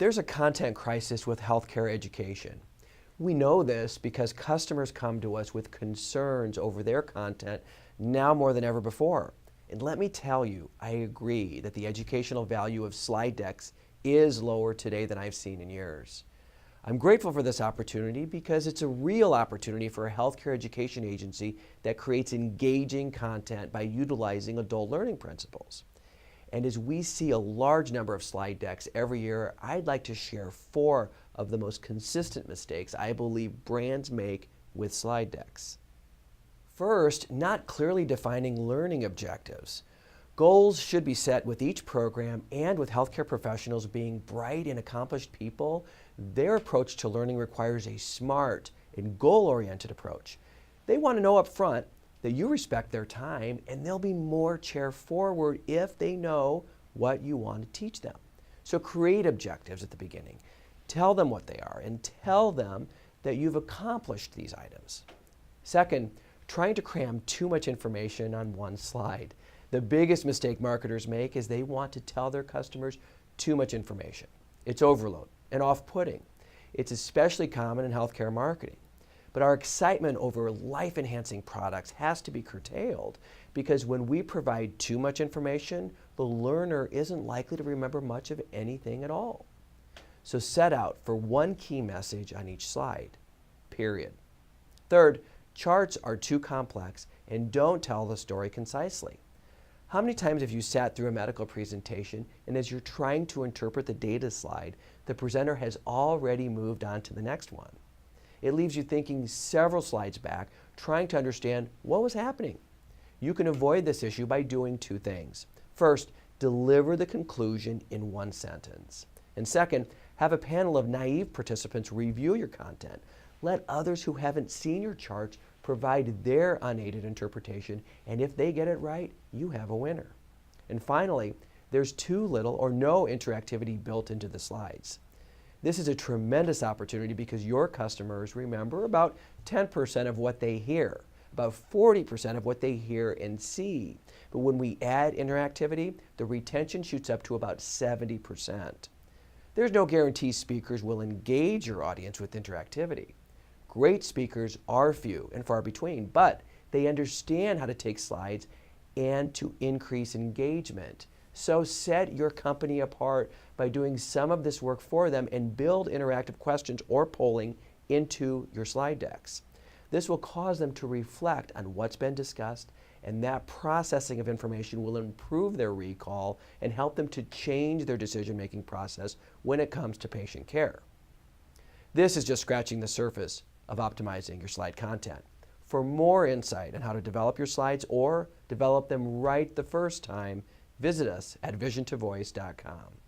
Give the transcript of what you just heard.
There's a content crisis with healthcare education. We know this because customers come to us with concerns over their content now more than ever before. And let me tell you, I agree that the educational value of slide decks is lower today than I've seen in years. I'm grateful for this opportunity because it's a real opportunity for a healthcare education agency that creates engaging content by utilizing adult learning principles. And as we see a large number of slide decks every year, I'd like to share 4 of the most consistent mistakes I believe brands make with slide decks. First, not clearly defining learning objectives. Goals should be set with each program, and with healthcare professionals being bright and accomplished people, their approach to learning requires a smart and goal-oriented approach. They want to know up front that you respect their time, and they'll be more chair forward if they know what you want to teach them. So create objectives at the beginning. Tell them what they are and tell them that you've accomplished these items. Second, trying to cram too much information on one slide. The biggest mistake marketers make is they want to tell their customers too much information. It's overload and off-putting. It's especially common in healthcare marketing. But our excitement over life-enhancing products has to be curtailed because when we provide too much information, the learner isn't likely to remember much of anything at all. So set out for one key message on each slide, period. Third, charts are too complex and don't tell the story concisely. How many times have you sat through a medical presentation and as you're trying to interpret the data slide, the presenter has already moved on to the next one? It leaves you thinking several slides back, trying to understand what was happening. You can avoid this issue by doing 2 things. First, deliver the conclusion in one sentence. And second, have a panel of naive participants review your content. Let others who haven't seen your charts provide their unaided interpretation, and if they get it right, you have a winner. And finally, there's too little or no interactivity built into the slides. This is a tremendous opportunity because your customers remember about 10% of what they hear, about 40% of what they hear and see. But when we add interactivity, the retention shoots up to about 70%. There's no guarantee speakers will engage your audience with interactivity. Great speakers are few and far between, but they understand how to take slides and to increase engagement. So set your company apart by doing some of this work for them and build interactive questions or polling into your slide decks. This will cause them to reflect on what's been discussed, and that processing of information will improve their recall and help them to change their decision-making process when it comes to patient care. This is just scratching the surface of optimizing your slide content. For more insight on how to develop your slides or develop them right the first time, visit us at visiontovoice.com.